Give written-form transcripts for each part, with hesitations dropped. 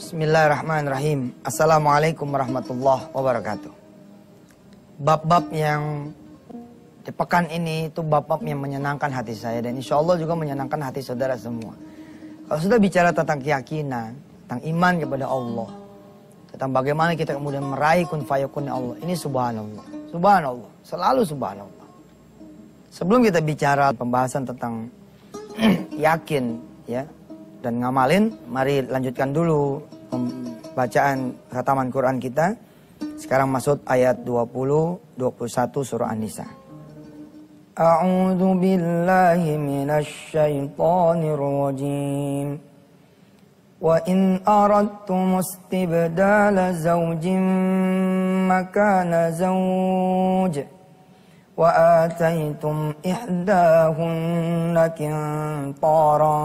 Bismillahirrahmanirrahim. Assalamualaikum warahmatullahi wabarakatuh. Bab-bab yang di pekan ini itu bab-bab yang menyenangkan hati saya dan insya Allah juga menyenangkan hati saudara semua. Kalau sudah bicara tentang keyakinan, tentang iman kepada Allah, tentang bagaimana kita kemudian meraih kun fayakunnya Allah, ini subhanallah, subhanallah, selalu subhanallah. Sebelum kita bicara pembahasan tentang yakin ya dan ngamalin, mari lanjutkan dulu bacaan khataman Quran kita. Sekarang masuk ayat 20-21 surah An-Nisa. A'udzu billahi minasy syaithanir rajim. Wa in aradtum istibdala zawjin makana zawj وآتيتم إحداهن قنطارا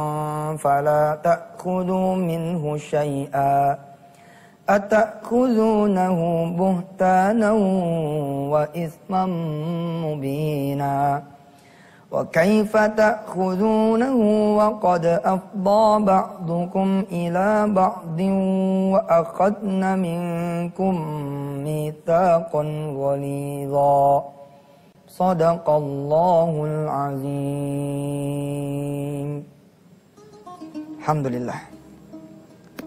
فلا تأخذوا منه شيئا أتأخذونه بهتانا وإثما مبينا وكيف تأخذونه وقد أفضى بعضكم إلى بعض وأخذن منكم ميثاقا غليظا Sadaqallahul azim. Alhamdulillah.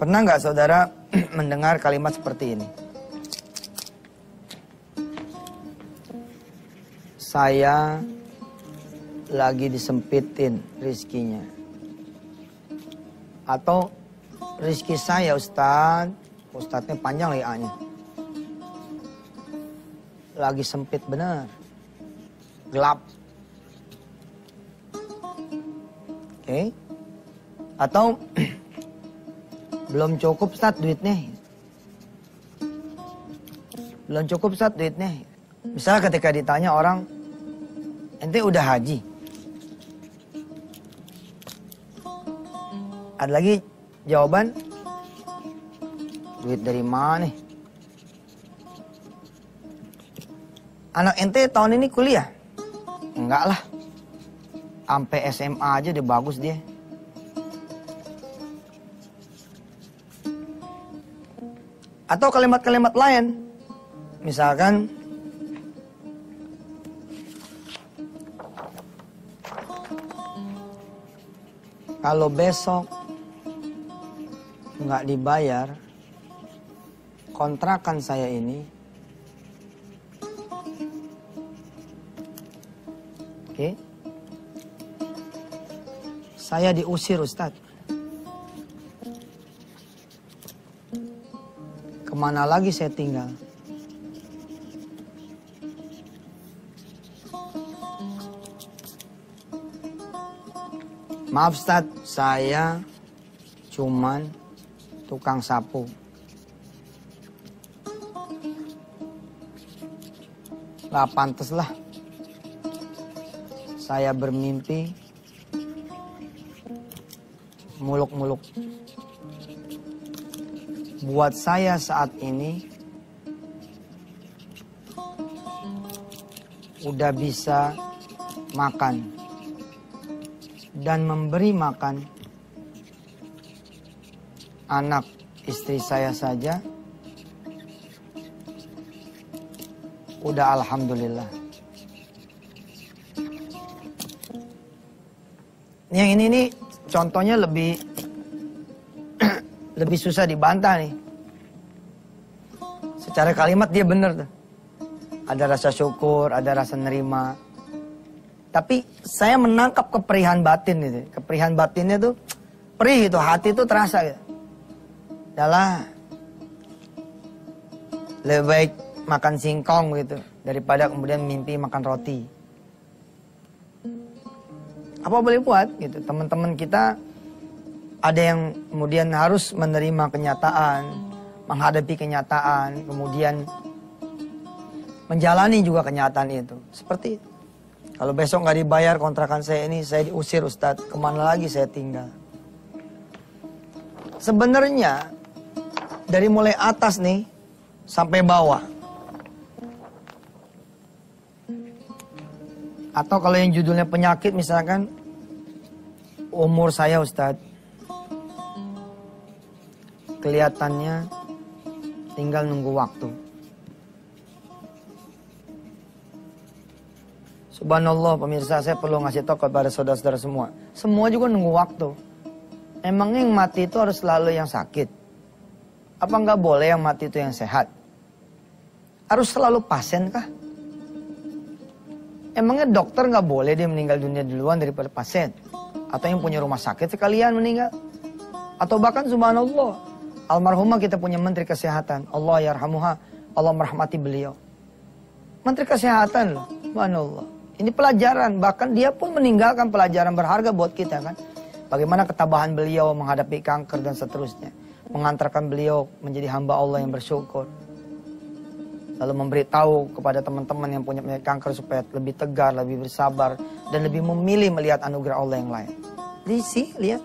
Pernah nggak saudara mendengar kalimat seperti ini? Saya lagi disempitin rizkinya. Atau rizki saya Ustadznya panjang lagi A-nya. Lagi sempit benar. Gelap. Oke. Atau belum cukup Ustaz duitnya. Belum cukup Ustaz duitnya. Misalnya ketika ditanya orang, ente udah haji? Ada lagi jawaban, duit dari mana nih? Anak ente tahun ini kuliah? Enggak lah, sampai SMA aja udah bagus dia. Atau kalimat-kalimat lain, misalkan kalau besok nggak dibayar kontrakan saya ini, oke, saya diusir Ustadz. Kemana lagi saya tinggal? Maaf Ustadz, saya cuman tukang sapu. Gak pantes lah saya bermimpi muluk-muluk. Buat saya saat ini udah bisa makan dan memberi makan anak istri saya saja udah alhamdulillah. Yang ini nih contohnya lebih lebih susah dibantah nih. Secara kalimat dia bener tuh. Ada rasa syukur, ada rasa nerima. Tapi saya menangkap keperihan batin gitu. Keperihan batinnya tuh perih itu, hati itu terasa gitu. Adalah lebih baik makan singkong gitu daripada kemudian mimpi makan roti. Apa boleh buat gitu. Teman-teman kita ada yang kemudian harus menerima kenyataan, menghadapi kenyataan, kemudian menjalani juga kenyataan itu. Seperti itu. Kalau besok nggak dibayar kontrakan saya ini, saya diusir Ustadz, kemana lagi saya tinggal? Sebenarnya dari mulai atas nih sampai bawah. Atau kalau yang judulnya penyakit misalkan, umur saya Ustadz kelihatannya tinggal nunggu waktu. Subhanallah pemirsa, saya perlu ngasih tahu kepada saudara-saudara semua. Semua juga nunggu waktu. Emangnya yang mati itu harus selalu yang sakit? Apa nggak boleh yang mati itu yang sehat? Harus selalu pasien kah? Emangnya dokter nggak boleh dia meninggal dunia duluan daripada pasien? Atau yang punya rumah sakit sekalian meninggal? Atau bahkan subhanallah, almarhumah kita punya menteri kesehatan. Allah yarhamuha, Allah merahmati beliau. Menteri kesehatan loh, subhanallah. Ini pelajaran, bahkan dia pun meninggalkan pelajaran berharga buat kita kan. Bagaimana ketabahan beliau menghadapi kanker dan seterusnya. Mengantarkan beliau menjadi hamba Allah yang bersyukur. Lalu memberitahu kepada teman-teman yang punya penyakit kanker supaya lebih tegar, lebih bersabar. Dan lebih memilih melihat anugerah Allah yang lain. Lihat.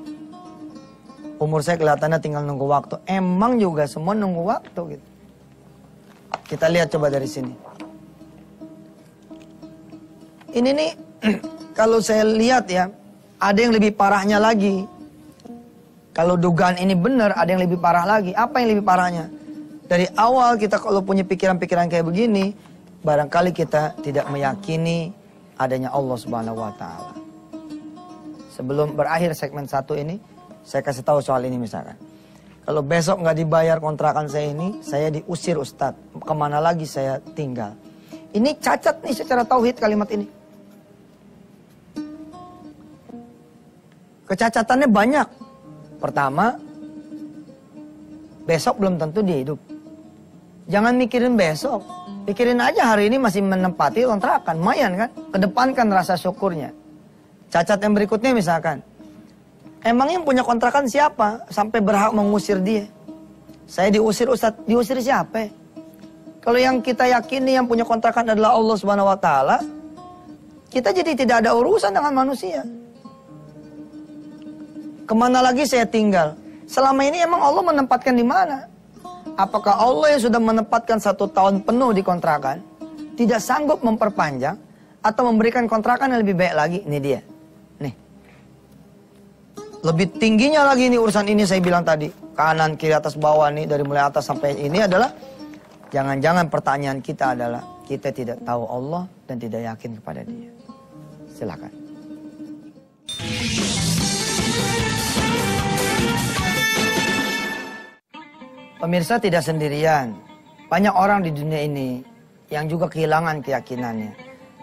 Umur saya kelihatannya tinggal nunggu waktu. Emang juga semua nunggu waktu gitu. Kita lihat coba dari sini. Ini nih, kalau saya lihat ya, ada yang lebih parahnya lagi. Kalau dugaan ini benar, ada yang lebih parah lagi. Apa yang lebih parahnya? Dari awal kita kalau punya pikiran-pikiran kayak begini, barangkali kita tidak meyakini adanya Allah Subhanahu wa Ta'ala. Sebelum berakhir segmen 1 ini, saya kasih tahu soal ini misalkan. Kalau besok nggak dibayar kontrakan saya ini, saya diusir Ustadz. Kemana lagi saya tinggal? Ini cacat nih secara tauhid kalimat ini. Kecacatannya banyak. Pertama, besok belum tentu dia hidup. Jangan mikirin besok. Pikirin aja hari ini masih menempati kontrakan. Lumayan kan? Kedepankan rasa syukurnya. Cacat yang berikutnya misalkan. Emang yang punya kontrakan siapa? Sampai berhak mengusir dia. Saya diusir Ustadz. Diusir siapa? Kalau yang kita yakini yang punya kontrakan adalah Allah Subhanahu wa Ta'ala, kita jadi tidak ada urusan dengan manusia. Kemana lagi saya tinggal? Selama ini emang Allah menempatkan di mana? Apakah Allah yang sudah menempatkan 1 tahun penuh di kontrakan tidak sanggup memperpanjang atau memberikan kontrakan yang lebih baik lagi? Ini dia. Nih. Lebih tingginya lagi nih urusan ini saya bilang tadi. Kanan, kiri, atas, bawah nih. Dari mulai atas sampai ini adalah jangan-jangan pertanyaan kita adalah kita tidak tahu Allah dan tidak yakin kepada Dia. Silakan. Pemirsa tidak sendirian. Banyak orang di dunia ini yang juga kehilangan keyakinannya.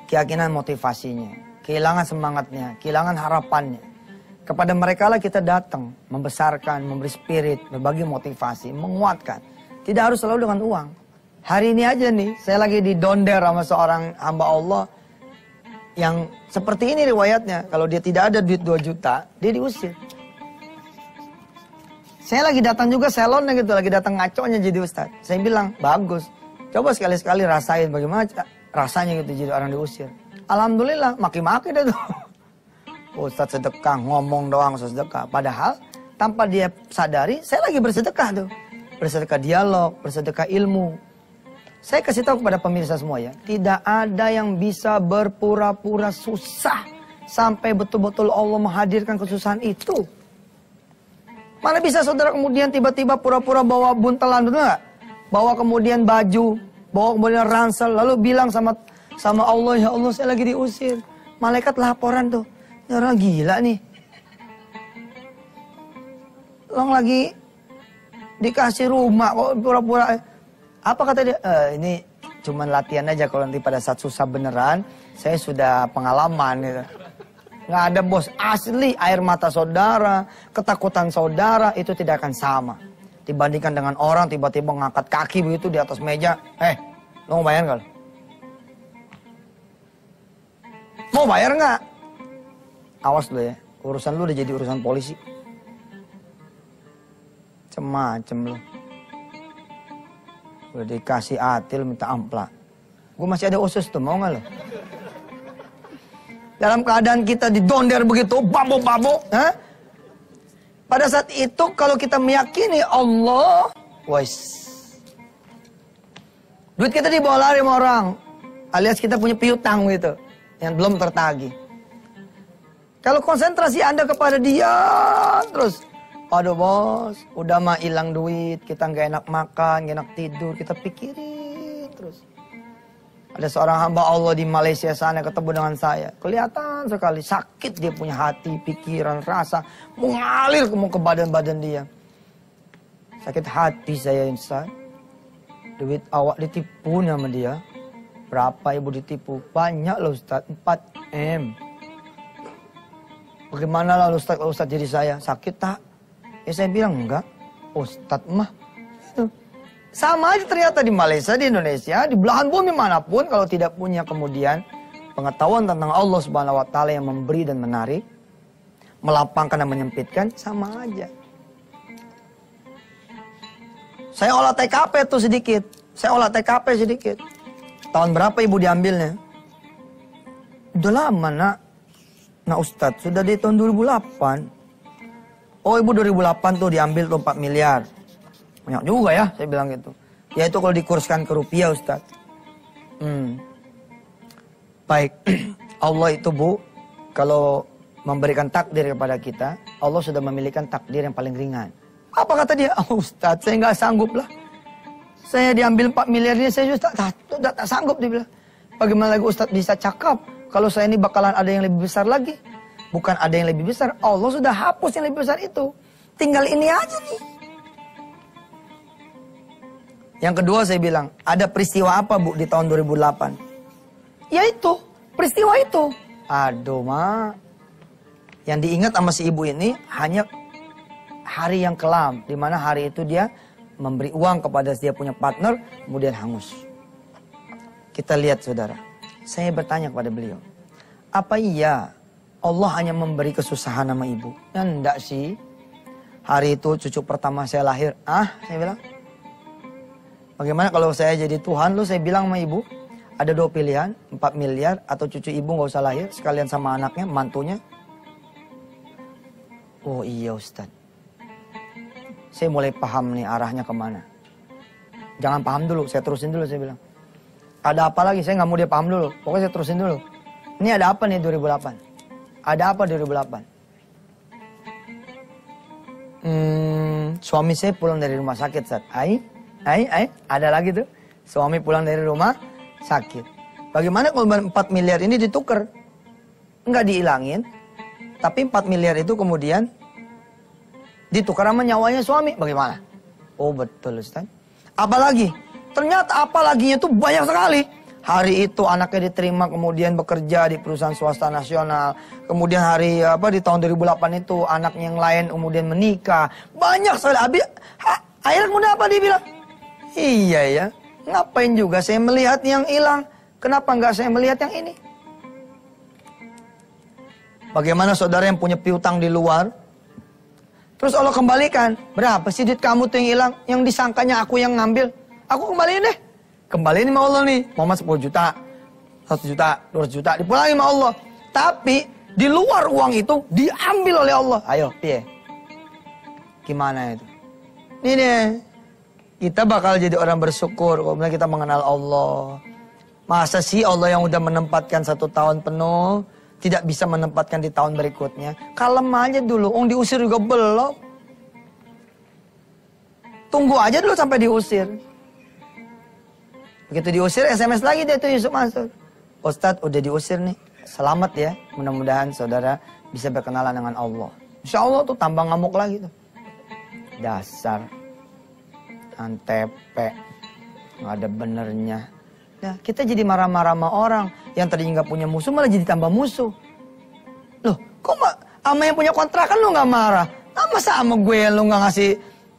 Keyakinan motivasinya. Kehilangan semangatnya. Kehilangan harapannya. Kepada mereka lah kita datang. Membesarkan, memberi spirit, berbagi motivasi, menguatkan. Tidak harus selalu dengan uang. Hari ini aja nih, saya lagi didonder sama seorang hamba Allah. Yang seperti ini riwayatnya. Kalau dia tidak ada duit 2 juta, dia diusir. Saya lagi datang juga salonnya gitu, lagi datang ngaconya jadi ustadz. Saya bilang, bagus. Coba sekali-sekali rasain bagaimana rasanya gitu jadi orang diusir. Alhamdulillah, maki-maki dah tuh. Ustadz sedekah, ngomong doang sedekah. Padahal, tanpa dia sadari, saya lagi bersedekah tuh. Bersedekah dialog, bersedekah ilmu. Saya kasih tahu kepada pemirsa semua ya. Tidak ada yang bisa berpura-pura susah. Sampai betul-betul Allah menghadirkan kesusahan itu. Mana bisa saudara kemudian tiba-tiba pura-pura bawa buntelan, betul nggak? Bawa kemudian baju, bawa kemudian ransel, lalu bilang sama Allah, ya Allah saya lagi diusir. Malaikat laporan tuh, ini orang gila nih. Orang lagi dikasih rumah kok pura-pura. Apa kata dia? Ini cuman latihan aja, kalau nanti pada saat susah beneran, saya sudah pengalaman gitu. Nggak ada bos, asli air mata saudara, ketakutan saudara itu tidak akan sama. Dibandingkan dengan orang tiba-tiba ngangkat kaki begitu di atas meja. Lo mau bayar nggak? Mau bayar nggak? Awas lo ya, urusan lu udah jadi urusan polisi. Macem-macem lo. Udah dikasih atil minta amplak. Gue masih ada usus tuh, mau nggak lo? Dalam keadaan kita didonder begitu, babo-babo. Pada saat itu kalau kita meyakini Allah, duit kita dibawa lari sama orang. Alias kita punya piutang gitu, yang belum tertagih. Kalau konsentrasi Anda kepada dia, terus Aduh bos, udah mah hilang duit, kita nggak enak makan, nggak enak tidur, kita pikirin terus. Ada seorang hamba Allah di Malaysia sana ketemu dengan saya. Kelihatan sekali sakit dia punya hati, pikiran, rasa. Mengalir ke badan-badan dia. Sakit hati saya Ustaz. Duit awak ditipu sama dia. Berapa ibu ditipu? Banyak loh Ustaz, 4M. Bagaimana lah Ustaz jadi saya? Sakit tak? Ya saya bilang enggak. Ustaz mah. Sama aja ternyata di Malaysia, di Indonesia, di belahan bumi manapun kalau tidak punya kemudian pengetahuan tentang Allah Subhanahu wa taala yang memberi dan menarik, melapangkan dan menyempitkan, sama aja. Saya olah TKP tuh sedikit. Saya olah TKP sedikit. Tahun berapa ibu diambilnya? Udah lama nak. Nah Ustadz, sudah di tahun 2008. Oh ibu 2008 tuh diambil tuh 4 miliar. Banyak juga ya, saya bilang gitu. Ya itu kalau dikurskan ke rupiah Ustadz. Baik, Allah itu Bu, kalau memberikan takdir kepada kita, Allah sudah memilihkan takdir yang paling ringan. Apa kata dia? Oh Ustadz, saya nggak sanggup lah. Saya diambil 4 miliar ini, saya sudah tak sanggup, dia bilang. Bagaimana lagi Ustadz bisa cakap? Kalau saya ini bakalan ada yang lebih besar lagi. Bukan ada yang lebih besar, Allah sudah hapus yang lebih besar itu. Tinggal ini aja nih. Yang kedua saya bilang, ada peristiwa apa Bu di tahun 2008? Ya itu, peristiwa itu. Aduh Ma. Yang diingat sama si ibu ini hanya hari yang kelam. Dimana hari itu dia memberi uang kepada dia punya partner, kemudian hangus. Kita lihat saudara. Saya bertanya kepada beliau. Apa iya Allah hanya memberi kesusahan sama ibu? Ya enggak sih. Hari itu cucu pertama saya lahir. Saya bilang. Bagaimana kalau saya jadi Tuhan, saya bilang sama ibu, ada 2 pilihan, 4 miliar atau cucu ibu nggak usah lahir, sekalian sama anaknya, mantunya. Oh iya Ustaz. Saya mulai paham nih arahnya kemana. Jangan paham dulu, saya terusin dulu, saya bilang. Ada apa lagi, saya nggak mau dia paham dulu, pokoknya saya terusin dulu. Ini ada apa nih 2008? Ada apa 2008? Suami saya pulang dari rumah sakit, Ustaz. Ada lagi tuh. Suami pulang dari rumah sakit. Bagaimana kalau 4 miliar ini ditukar? Enggak dihilangin. Tapi 4 miliar itu kemudian ditukar sama nyawanya suami. Bagaimana? Oh betul Ustaz. Apalagi? Ternyata apalaginya tuh banyak sekali. Hari itu anaknya diterima kemudian bekerja di perusahaan swasta nasional. Kemudian hari di tahun 2008 itu anaknya yang lain kemudian menikah. Banyak sekali. Akhirnya kemudian apa dia bilang? Iya ya, ngapain juga saya melihat yang hilang? Kenapa nggak saya melihat yang ini? Bagaimana saudara yang punya piutang di luar? Terus Allah kembalikan. Berapa sih duit kamu tuh yang hilang? Yang disangkanya aku yang ngambil. Aku kembaliin deh. Kembaliin sama Allah nih. Mama 10 juta, 1 juta, 200 juta. Dipulangi sama Allah. Tapi di luar uang itu diambil oleh Allah. Ayo, piye? Gimana itu? Ini deh. Kita bakal jadi orang bersyukur kalau kita mengenal Allah. Masa sih Allah yang udah menempatkan 1 tahun penuh tidak bisa menempatkan di tahun berikutnya? Kalem aja dulu, diusir juga belum. Tunggu aja dulu sampai diusir. Begitu diusir, SMS lagi dia tuh Yusuf Mansur. Ustadz udah diusir nih, selamat ya. Mudah-mudahan saudara bisa berkenalan dengan Allah. Insya Allah tuh tambah ngamuk lagi tuh. Dasar. Antepe, nggak ada benernya. Ya, kita jadi marah-marah sama orang yang tadinya nggak punya musuh malah jadi tambah musuh. Loh, kok sama yang punya kontrakan lu nggak marah? Masa sama gue yang lu nggak ngasih,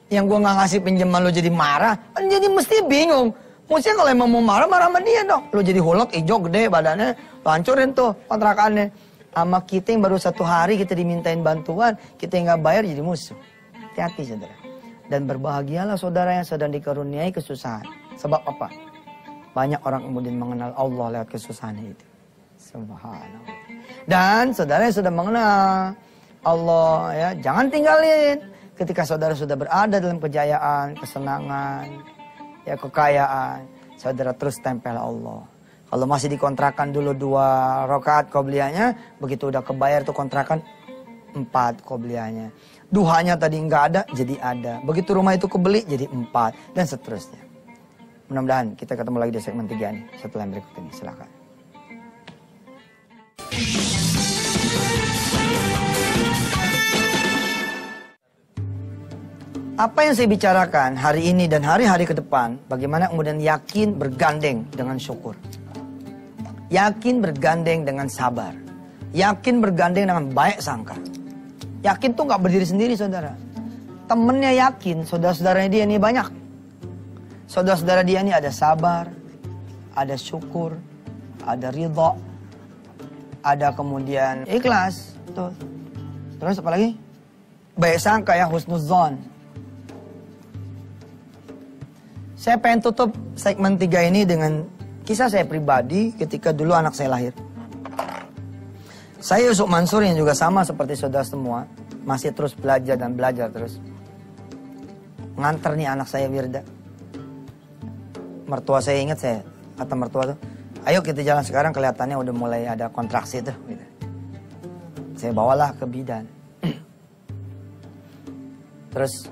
yang gue nggak ngasih pinjaman lu jadi marah? Kan jadi mesti bingung. Mestinya kalau emang mau marah sama dia dong. Lu jadi hulek, hijau gede badannya, lu hancurin tuh kontrakannya. Sama kita yang baru 1 hari kita dimintain bantuan, kita yang nggak bayar jadi musuh. Hati-hati saudara. Dan berbahagialah saudara yang sedang dikaruniai kesusahan. Sebab apa? Banyak orang kemudian mengenal Allah lewat kesusahan itu. Subhanallah. Dan saudara yang sudah mengenal Allah, ya jangan tinggalin. Ketika saudara sudah berada dalam kejayaan, kesenangan, ya kekayaan, saudara terus tempel Allah. Kalau masih dikontrakan dulu 2 rakaat qobliyahnya, begitu udah kebayar tuh kontrakan 4 qobliyahnya. Duhanya tadi nggak ada, jadi ada. Begitu rumah itu kebeli, jadi 4. Dan seterusnya. Mudah-mudahan kita ketemu lagi di segmen 3 nih. Setelah yang berikut ini, silakan. Apa yang saya bicarakan hari ini dan hari-hari ke depan, bagaimana kemudian yakin bergandeng dengan syukur. Yakin bergandeng dengan sabar. Yakin bergandeng dengan baik sangka. Yakin tuh gak berdiri sendiri, saudara. Temennya yakin, saudara-saudaranya dia ini banyak. Saudara-saudara dia ini ada sabar, ada syukur, ada ridha, ada kemudian ikhlas. Tuh. Terus apa lagi? Baik sangka ya, husnuzon. Saya pengen tutup segmen 3 ini dengan kisah saya pribadi ketika dulu anak saya lahir. Saya Yusuf Mansur yang juga sama seperti saudara semua. Masih terus belajar dan belajar terus. Nganter nih anak saya Wirda. Mertua saya ingat saya. Kata mertua tuh, ayo kita jalan sekarang, kelihatannya udah mulai ada kontraksi tuh. Gitu. Saya bawalah ke bidan. Terus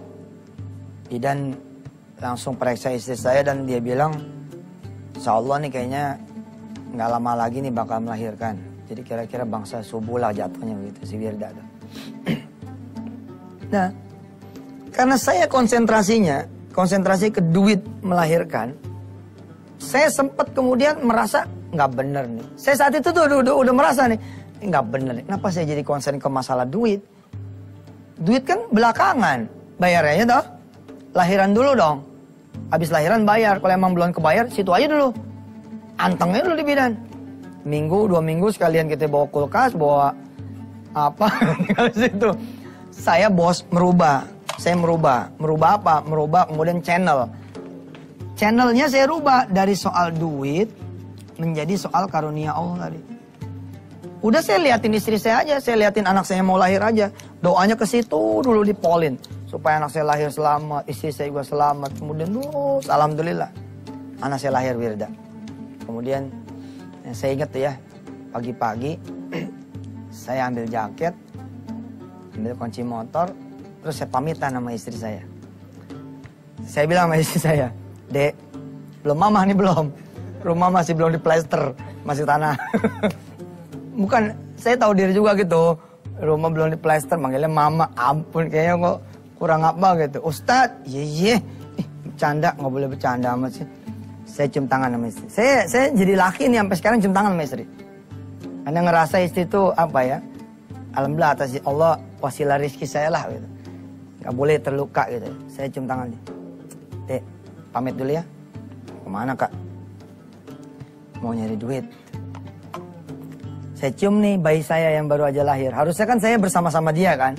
bidan langsung periksa istri saya dan dia bilang, insya Allah nih kayaknya nggak lama lagi nih bakal melahirkan. Jadi kira-kira bangsa subuh lah jatuhnya begitu si Wirda. Nah, karena saya konsentrasi ke duit melahirkan, saya sempat kemudian merasa nggak bener nih. Saya saat itu tuh udah merasa nih, nggak bener nih. Kenapa saya jadi konsen ke masalah duit? Duit kan belakangan, bayarnya toh. Lahiran dulu dong. Habis lahiran bayar. Kalau emang belum kebayar, situ aja dulu. Antengnya dulu di bidan. Minggu, 2 minggu sekalian kita bawa kulkas, bawa apa. Habis itu saya merubah. Saya merubah. Merubah apa? Merubah kemudian channel. Channelnya saya rubah dari soal duit menjadi soal karunia Allah tadi. Udah saya liatin istri saya aja. Saya liatin anak saya mau lahir aja. Doanya ke situ dulu dipolin. Supaya anak saya lahir selamat, istri saya juga selamat. Kemudian terus, alhamdulillah, anak saya lahir Wirda. Kemudian saya ingat tuh ya, pagi-pagi saya ambil jaket, ambil kunci motor, terus saya pamitan sama istri saya. Saya bilang sama istri saya, Dek, belum mama nih belum. Rumah masih belum diplester, masih tanah. Bukan, saya tahu diri juga gitu. Rumah belum diplester, manggilnya mama, ampun kayaknya kok kurang apa gitu. Ustadz, iya, bercanda, nggak boleh bercanda amat sih. Saya cium tangan sama istri. Saya jadi laki nih sampai sekarang cium tangan sama istri. Karena ngerasa istri itu apa ya? Alhamdulillah atas Allah wasilah rizki saya lah gitu. Nggak boleh terluka gitu. Saya cium tangan nih. Dek, pamit dulu ya. Kemana kak? Mau nyari duit. Saya cium nih bayi saya yang baru aja lahir. Harusnya kan saya bersama-sama dia kan.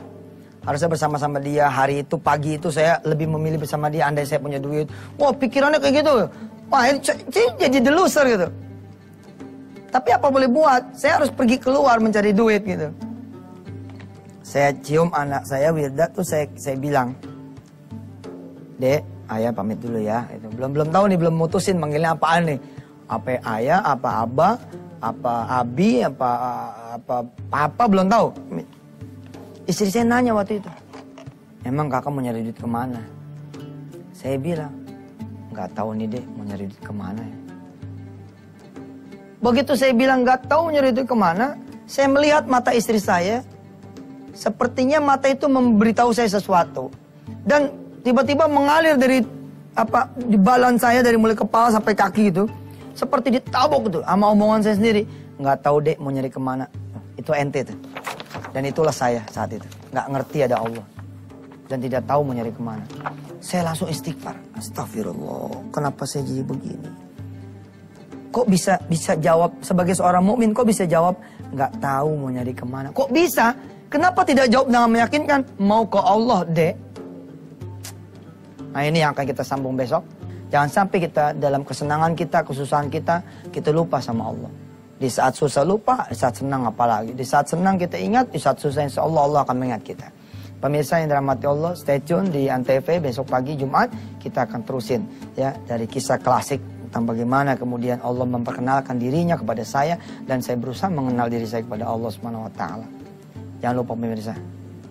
Harusnya bersama-sama dia. Hari itu, pagi itu saya lebih memilih bersama dia. Andai saya punya duit. Wah pikirannya kayak gitu. Wah ini jadi deluser gitu. Tapi apa boleh buat? Saya harus pergi keluar mencari duit gitu. Saya cium anak saya Wirda tuh saya bilang. Dek, ayah pamit dulu ya. Itu. Belum tahu nih, belum mutusin manggilnya apaan nih. Apa ayah, apa abah, apa abi, apa papa, belum tahu. Istri saya nanya waktu itu, emang kakak mau nyari duit kemana? Saya bilang, nggak tahu nih dek mau nyari duit kemana ya. Begitu saya bilang nggak tahu nyari duit kemana, saya melihat mata istri saya, sepertinya mata itu memberitahu saya sesuatu. Dan tiba-tiba mengalir dari di balan saya dari mulai kepala sampai kaki itu, seperti ditabok gitu sama omongan saya sendiri. Nggak tahu dek mau nyari kemana, itu ente tuh. Dan itulah saya saat itu. Nggak ngerti ada Allah. Dan tidak tahu mau nyari kemana. Saya langsung istighfar. Astagfirullah. Kenapa saya jadi begini? Kok bisa jawab sebagai seorang mukmin? Kok bisa jawab nggak tahu mau nyari kemana? Kok bisa? Kenapa tidak jawab dengan meyakinkan? Mau ke Allah, dek. Nah ini yang akan kita sambung besok. Jangan sampai kita dalam kesenangan kita, kesusahan kita lupa sama Allah. Di saat susah lupa, di saat senang apalagi. Di saat senang kita ingat, di saat susah insya Allah akan mengingat kita. Pemirsa yang dirahmati Allah, stay tune di Antv besok pagi Jumat. Kita akan terusin ya dari kisah klasik tentang bagaimana kemudian Allah memperkenalkan dirinya kepada saya. Dan saya berusaha mengenal diri saya kepada Allah Subhanahu Wa Taala. Jangan lupa pemirsa,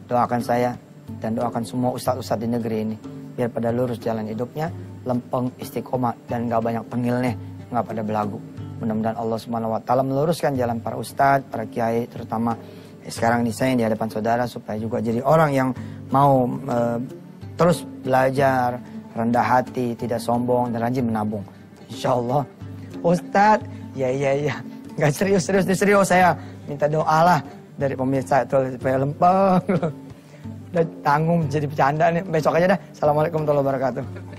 doakan saya Dan doakan semua ustadz-ustadz di negeri ini biar pada lurus jalan hidupnya, lempeng, istiqomah, dan gak banyak tengilnya, gak pada belagu. Mudah-mudahan Allah Subhanahu wa taala meluruskan jalan para ustadz, para kiai, terutama sekarang di saya di hadapan saudara, supaya juga jadi orang yang mau terus belajar, rendah hati, tidak sombong, dan rajin menabung. Insya Allah. Ustadz, ya, nggak serius saya minta doa lah dari pemirsa itu supaya lempeng. Udah tanggung jadi bercanda nih, besok aja dah. Assalamualaikum warahmatullahi wabarakatuh.